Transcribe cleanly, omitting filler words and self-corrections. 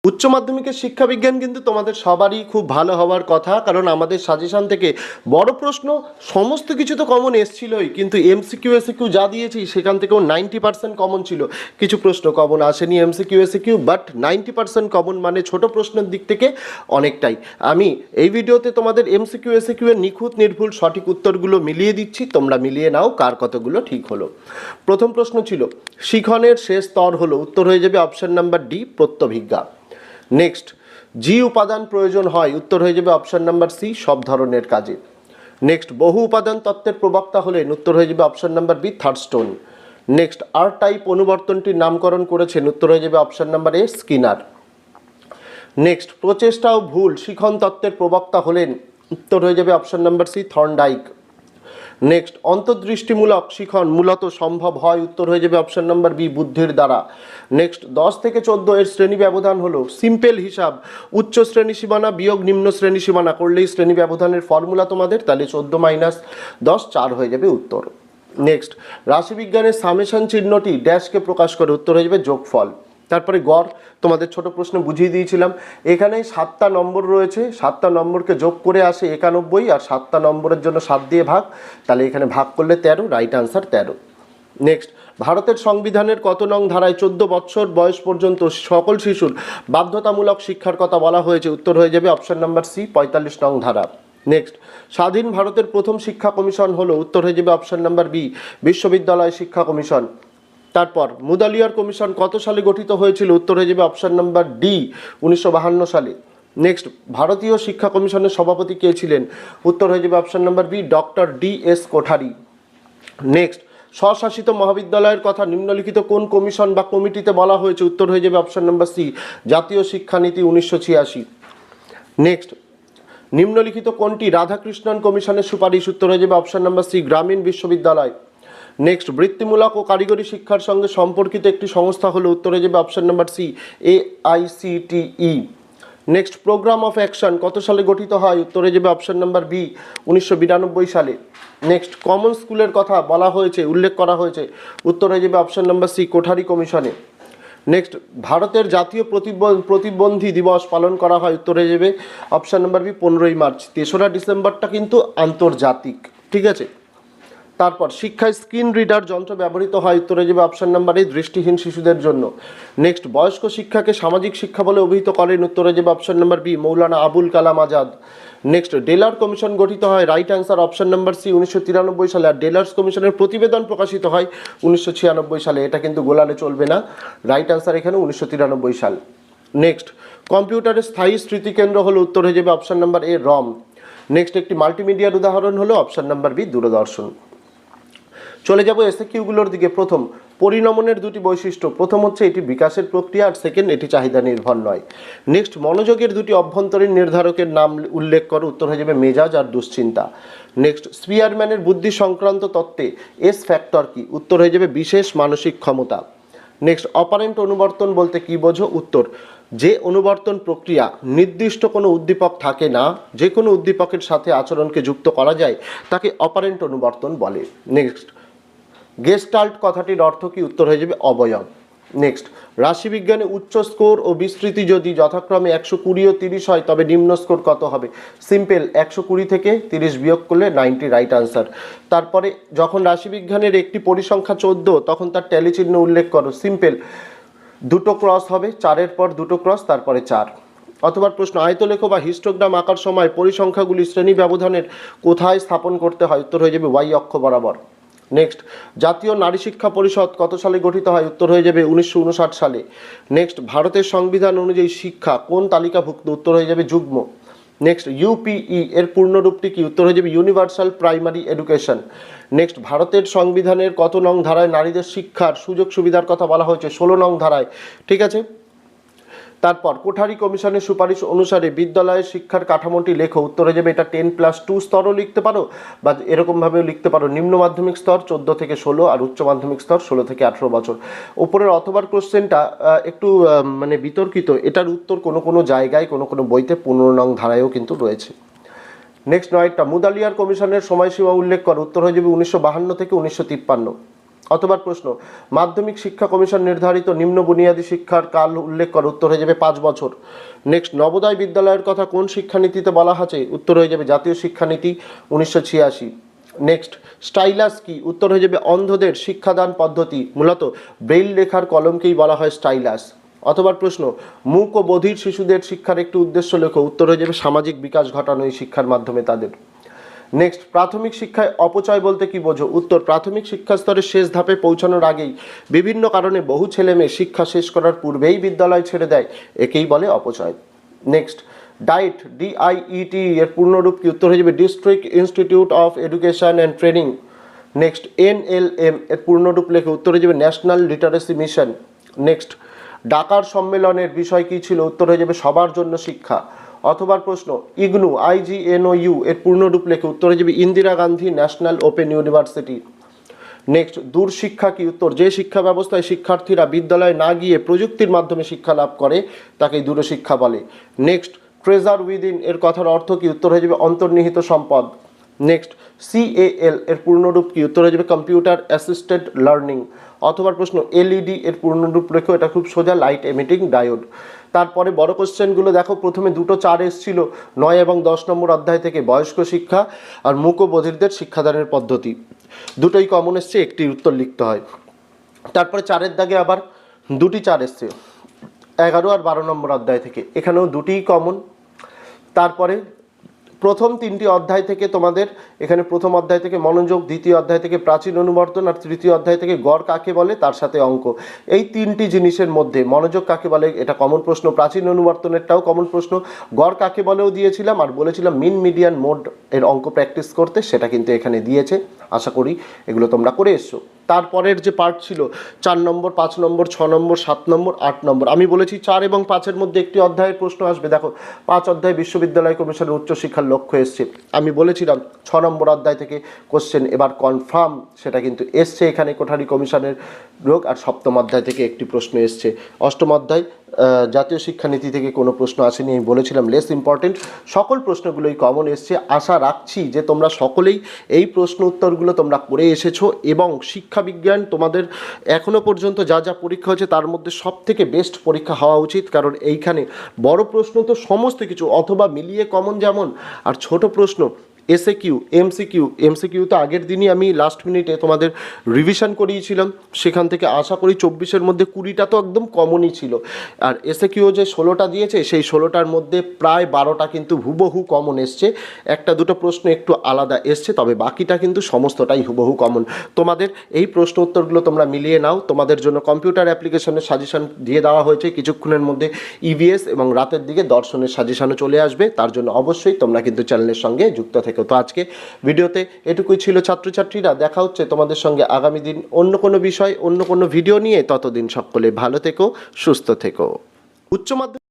উচ্চ মাধ্যমিকের শিক্ষা বিজ্ঞান কিন্তু তোমাদের সবারই খুব ভালো হওয়ার কথা, কারণ আমাদের সাজেশন থেকে বড় প্রশ্ন সমস্ত কিছু তো কমন এসছিলই, কিন্তু এমসিকিউ এসিকিউ যা দিয়েছি সেখান থেকেও 90% কমন ছিল। কিছু প্রশ্ন কমন আসেনি এমসিকিউ এসিকিউ, বাট 90% কমন মানে ছোট প্রশ্নের দিক থেকে অনেকটাই। আমি এই ভিডিওতে তোমাদের এমসিকিউ এসিকিউ এর নিখুঁত নির্ভুল সঠিক উত্তরগুলো মিলিয়ে দিচ্ছি, তোমরা মিলিয়ে নাও কার কতগুলো ঠিক হলো। প্রথম প্রশ্ন ছিল শিখনের শেষ স্তর হলো, উত্তর হয়ে যাবে অপশন নাম্বার ডি প্রত্যভিজ্ঞা। নেক্সট, জি উপাদান প্রয়োজন হয়, উত্তর হয়ে যাবে অপশন নাম্বার সি সব ধরনের কাজে। নেক্সট, বহু উপাদান তত্ত্বের প্রবক্তা হলেন, উত্তর হয়ে যাবে অপশন নাম্বার বি থার্ডস্টোন। নেক্সট, আর টাইপ অনুবর্তনটির নামকরণ করেছেন, উত্তর হয়ে যাবে option number A Skinner. Next, প্রচেষ্টা ও ভুল শিখন তত্ত্বের প্রবক্তা হলেন, উত্তর হয়ে যাবে option number C Thorndike. Next, অন্তর্দৃষ্টিমূলক শিখন মূলত সম্ভব হয়, উত্তর হয়ে যাবে অপশন নাম্বার বি বুদ্ধির দ্বারা। নেক্সট, 10 থেকে 14 এর শ্রেণী ব্যবধান হলো সিম্পল হিসাব, উচ্চ শ্রেণী সীমানা বিয়োগ নিম্ন শ্রেণী সীমানা করলেই শ্রেণী ব্যবধানের ফর্মুলা তোমাদের, তাহলে 14 - 10 4 হয়ে যাবে উত্তর। নেক্সট, রাশিবিজ্ঞানের সামেশন চিহ্নটি ড্যাশকে প্রকাশ করে, উত্তর হয়ে যাবে যোগফল। তারপরে গড় তোমাদের ছোট প্রশ্ন বুঝিয়ে দিয়েছিলাম, এখানে 7টা নম্বর রয়েছে, 7টা নম্বরকে যোগ করে আসে 91, আর 7টা নম্বরের জন্য 7 দিয়ে ভাগ, তাহলে এখানে ভাগ করলে 13, রাইট আনসার 13। নেক্সট, ভারতের সংবিধানের কত নং ধারায় 14 বছর বয়স পর্যন্ত সকল শিশুর বাধ্যতামূলক শিক্ষার কথা বলা হয়েছে, উত্তর হয়ে যাবে অপশন নাম্বার সি 45 নং ধারা। নেক্সট, স্বাধীন ভারতের প্রথম শিক্ষা কমিশন হলো, উত্তর হয়ে যাবে অপশন নাম্বার বি বিশ্ববিদ্যালয় শিক্ষা কমিশন। তারপর মুদালিয়ার কমিশন কত সালে গঠিত হয়েছিল, উত্তর হয়ে যাবে অপশন নাম্বার ডি 1952 সালে। নেক্সট, ভারতীয় শিক্ষা কমিশনের সভাপতি কে ছিলেন, উত্তর হয়ে যাবে option number B doctor DS. Kothari. Next, স্বশাসিত মহাবিদ্যালয়ের কথা নিম্নলিখিত কোন কমিশন বা কমিটিতে বলা হয়েছে, উত্তর হয়ে যাবে অপশন নাম্বার সি জাতীয় শিক্ষানীতি 1986। নেক্সট, নিম্নলিখিত কোনটি রাধাকৃষ্ণন কমিশনের সুপারিশ, উত্তর হয়ে যাবে অপশন নাম্বার সি গ্রামীণ বিশ্ববিদ্যালয়। নেক্সট, বৃত্তিমূলক ও কারিগরি শিক্ষার সঙ্গে সম্পর্কিত একটি সংস্থা হলো, উত্তর হয়ে যাবে option number C AICTE। Next, programme of action কত সালে গঠিত হয়, উত্তর হয়ে যাবে অপশন নাম্বার বি 1992 সালে। নেক্সট, কমন স্কুলের কথা বলা হয়েছে উল্লেখ করা হয়েছে, উত্তর হয়ে যাবে অপশন নাম্বার সি কোঠারি কমিশনে। নেক্সট, ভারতের জাতীয় প্রতিবন্ধী দিবস পালন করা হয়, উত্তর হয়ে যাবে অপশন নাম্বার বি 15ই মার্চ। 3রা ডিসেম্বরটা কিন্তু আন্তর্জাতিক, ঠিক আছে। তারপর শিক্ষায় স্ক্রিন রিডার যন্ত্র ব্যবহৃত হয়, উত্তর হয়ে যাবে অপশন নাম্বার এ দৃষ্টিহীন শিশুদের জন্য। নেক্সট, বয়স্ক শিক্ষাকে সামাজিক শিক্ষা বলে অভিহিত করেন, উত্তর হয়ে যাবে option number B Maulana Abul Kalam Azad. Next, ডেলার কমিশন গঠিত হয়, right answer option number C 1993 সালে। আর ডেলার্স কমিশনের প্রতিবেদন প্রকাশিত হয় 1996 সালে, এটা কিন্তু গোলালে চলবে না, রাইট অ্যান্সার এখানে 1993 সাল। নেক্সট, কম্পিউটারের স্থায়ী স্মৃতিকেন্দ্র হলো, উত্তর হয়ে যাবে option number A ROM. Next, একটি মাল্টিমিডিয়ার উদাহরণ হলো অপশন নাম্বার বি দূরদর্শন। চলে যাব এসএকিউগুলোর দিকে। প্রথম, পরিণমনের দুটি বৈশিষ্ট্য, প্রথম হচ্ছে এটি বিকাশের প্রক্রিয়া, আর সেকেন্ড এটি চাহিদা নির্ভর নয়। নেক্সট, মনোযোগের দুটি অভ্যন্তরীণ নির্ধারকের নাম উল্লেখ করো, উত্তর হয়ে যাবে মেজাজ আর দুশ্চিন্তা। নেক্সট, স্পিয়ারম্যানের বুদ্ধি সংক্রান্ত তত্ত্বে এস ফ্যাক্টর কি, উত্তর হয়ে যাবে বিশেষ মানসিক ক্ষমতা। নেক্সট, অপারেন্ট অনুবর্তন বলতে কি বোঝো, উত্তর যে অনুবর্তন প্রক্রিয়া নির্দিষ্ট কোনো উদ্দীপক থাকে না, যে কোনো উদ্দীপকের সাথে আচরণকে যুক্ত করা যায় তাকে অপারেন্ট অনুবর্তন বলে। নেক্সট, গেস্টাল্ট কথাটির অর্থ কি, উত্তর হয়ে যাবে অবয়ব। নেক্সট, রাশিবিজ্ঞানে উচ্চ স্কোর ও বিস্তৃতি যদি যথাক্রমে 120 ও 30 হয় তবে নিম্ন স্কোর কত হবে, সিম্পল 120 থেকে 30 বিয়োগ করলে 90, রাইট আনসার। তারপরে যখন রাশিবিজ্ঞানের একটি পরিসংখ্যা 14 তখন তার ট্যালি চিহ্ন উল্লেখ করো, সিম্পল দুটো ক্রস হবে, 4-এর পর দুটো ক্রস তারপরে 4। অথবা প্রশ্ন, আয়তলেখ বা হিস্টোগ্রাম আঁকার সময় পরিসংখ্যাগুলি শ্রেণী ব্যবধানের কোথায় স্থাপন করতে হয়, উত্তর হয়ে যাবে ওয়াই অক্ষ বরাবর। নেক্সট, জাতীয় নারী শিক্ষা পরিষদ কত সালে গঠিত হয়, উত্তর হয়ে যাবে 1959 সালে। নেক্সট, ভারতের সংবিধান অনুযায়ী শিক্ষা কোন তালিকাভুক্ত, উত্তর হয়ে যাবে যুগ্ম। নেক্সট, ইউপিই এর পূর্ণরূপটি কি, উত্তর হয়ে যাবে ইউনিভার্সাল প্রাইমারি এডুকেশন। নেক্সট, ভারতের সংবিধানের কত নং ধারায় নারীদের শিক্ষার সুযোগ সুবিধার কথা বলা হয়েছে, 16 নং ধারায়, ঠিক আছে। তারপর কোঠারি কমিশনের সুপারিশ অনুসারে বিদ্যালয়ের শিক্ষার কাঠামোটি লেখো, উত্তর হয়ে যাবে এটা 10+2 স্তরও লিখতে পারো বা এরকমভাবেও লিখতে পারো, নিম্ন মাধ্যমিক স্তর 14 থেকে 16 আর উচ্চ মাধ্যমিক স্তর 16 থেকে 18 বছর। ওপরের অথবার কোশ্চেনটা একটু মানে বিতর্কিত, এটার উত্তর কোনো কোনো জায়গায় কোনো কোনো বইতে 15 নং ধারায়ও কিন্তু রয়েছে। নেক্সট, 9টা, মুদালিয়ার কমিশনের সময়সীমা উল্লেখ করো, উত্তর হয়ে যাবে 1952 থেকে 1953। অথবা প্রশ্ন, মাধ্যমিক শিক্ষা কমিশন নির্ধারিত নিম্ন বুনিয়াদী শিক্ষার কাল উল্লেখ করো, উত্তর হয়ে যাবে 5 বছর। নেক্সট, নবোদয় বিদ্যালয়ের কথা কোন শিক্ষানীতিতে বলা আছে, উত্তর হয়ে যাবে জাতীয় শিক্ষানীতি 1986। নেক্সট, স্টাইলাস কি, উত্তর হয়ে যাবে অন্ধদের শিক্ষাদান পদ্ধতি, মূলত ব্রেইল লেখার কলমকেই বলা হয় স্টাইলাস। অথবা প্রশ্ন, মূক ও বধির শিশুদের শিক্ষার একটি উদ্দেশ্য লেখো, উত্তর হয়ে যাবে সামাজিক বিকাশ ঘটানো এই শিক্ষার মাধ্যমে তাদের। নেক্সট, প্রাথমিক শিক্ষায় অপচয় বলতে কি বোঝো, উত্তর প্রাথমিক শিক্ষা স্তরের শেষ ধাপে পৌঁছানোর আগেই বিভিন্ন কারণে বহু ছেলে মেয়ে শিক্ষা শেষ করার পূর্বেই বিদ্যালয় ছেড়ে দেয়, একেই বলে অপচয়। নেক্সট, ডাইট DIET এর পূর্ণরূপ কি, উত্তর হয়ে যাবে district institute of education and training. Next, NLM এর পূর্ণরূপ লেখে, উত্তর হয়ে যাবে ন্যাশনাল লিটারেসি মিশন। নেক্সট, ডাকার সম্মেলনের বিষয় কি ছিল, উত্তর হয়ে যাবে সবার জন্য শিক্ষা। অথবা প্রশ্ন, IGNOU এর পূর্ণরূপ লেখে, উত্তর হয়ে যাবে Indira Gandhi national open university. Next, দূরশিক্ষা কি, উত্তর যে শিক্ষা ব্যবস্থায় শিক্ষার্থীরা বিদ্যালয়ে না গিয়ে প্রযুক্তির মাধ্যমে শিক্ষা লাভ করে তাকেই দূরশিক্ষা বলে। নেক্সট, ট্রেজার উইদিন এর কথার অর্থ কি, উত্তর হয়ে যাবে অন্তর্নিহিত সম্পদ। নেক্সট, CAL এর পূর্ণরূপ কি, উত্তর হয়ে যাবে কম্পিউটার অ্যাসিস্টেড লার্নিং। অথবা প্রশ্ন, LED এর পূর্ণরূপ লেখো, এটা খুব সোজা, লাইট এমিটিং ডায়োড। তারপরে বড় কোশ্চেনগুলো দেখো, প্রথমে দুটো 4 এসেছিল 9 এবং 10 নম্বর অধ্যায় থেকে, বয়স্ক শিক্ষা আর মূক ও বধিরদের শিক্ষাদানের পদ্ধতি, দুটোই কমন এসছে, একটি উত্তর লিখতে হয়। তারপরে 4-এর দাগে আবার দুটি 4 এসছে 11 আর 12 নম্বর অধ্যায় থেকে, এখানেও দুটিই কমন। তারপরে প্রথম 3টি অধ্যায় থেকে তোমাদের এখানে প্রথম অধ্যায় থেকে মনোযোগ, দ্বিতীয় অধ্যায় থেকে প্রাচীন অনুবর্তন, আর তৃতীয় অধ্যায় থেকে গড় কাকে বলে তার সাথে অঙ্ক। এই 3টি জিনিসের মধ্যে মনোযোগ কাকে বলে এটা কমন প্রশ্ন, প্রাচীন অনুবর্তনেরটাও কমন প্রশ্ন, গড় কাকে বলেও দিয়েছিলাম, আর বলেছিলাম মিন মিডিয়ান মোড এর অঙ্ক প্র্যাকটিস করতে, সেটা কিন্তু এখানে দিয়েছে। আশা করি এগুলো তোমরা করে এসছো। তারপরের যে পার্ট ছিল 4 নম্বর, 5 নম্বর, 6 নম্বর, 7 নম্বর, 8 নম্বর, আমি বলেছি 4 এবং 5-এর মধ্যে একটি অধ্যায়ের প্রশ্ন আসবে। দেখো 5 অধ্যায় বিশ্ববিদ্যালয় কমিশনের উচ্চশিক্ষার লক্ষ্য এসছে, আমি বলেছিলাম 6 নম্বর অধ্যায় থেকে কোশ্চেন এবার কনফার্ম, সেটা কিন্তু এসছে এখানে কোঠারি কমিশনের রোগ। আর 7ম অধ্যায় থেকে একটি প্রশ্ন এসছে। 8ম অধ্যায় জাতীয় শিক্ষানীতি থেকে কোনো প্রশ্ন আসেনি, আমি বলেছিলাম লেস ইম্পর্টেন্ট। সকল প্রশ্নগুলোই কমন এসছে। আশা রাখছি যে তোমরা সকলেই এই প্রশ্ন উত্তরগুলো তোমরা করে এসেছো, এবং শিক্ষাবিজ্ঞান তোমাদের এখনও পর্যন্ত যা যা পরীক্ষা হচ্ছে তার মধ্যে সব থেকে বেস্ট পরীক্ষা হওয়া উচিত, কারণ এইখানে বড় প্রশ্ন তো সমস্ত কিছু অথবা মিলিয়ে কমন যেমন, আর ছোট প্রশ্ন SAQ MCQ তো আগের দিনই আমি লাস্ট মিনিটে তোমাদের রিভিশন করিয়েছিলাম, সেখান থেকে আশা করি 24-এর মধ্যে 20টা তো একদম কমনই ছিল। আর SAQ যে 16টা দিয়েছে সেই 16টার মধ্যে প্রায় 12টা কিন্তু হুবহু কমন এসছে, একটা দুটো প্রশ্ন একটু আলাদা এসছে, তবে বাকিটা কিন্তু সমস্তটাই হুবহু কমন। তোমাদের এই প্রশ্ন উত্তরগুলো তোমরা মিলিয়ে নাও। তোমাদের জন্য কম্পিউটার অ্যাপ্লিকেশনের সাজেশন দিয়ে দেওয়া হয়েছে, কিছুক্ষণের মধ্যে EVS এবং রাতের দিকে দর্শনের সাজেশনও চলে আসবে, তার জন্য অবশ্যই তোমরা কিন্তু চ্যানেলের সঙ্গে যুক্ত থেকো। তো আজকে ভিডিওতে এটুকুই ছিল ছাত্রছাত্রীরা, দেখা হচ্ছে তোমাদের সঙ্গে আগামী দিন অন্য কোনো বিষয়, অন্য কোনো ভিডিও নিয়ে। ততদিন সকলে ভালো থেকো, সুস্থ থেকো। উচ্চ মাধ্যমিক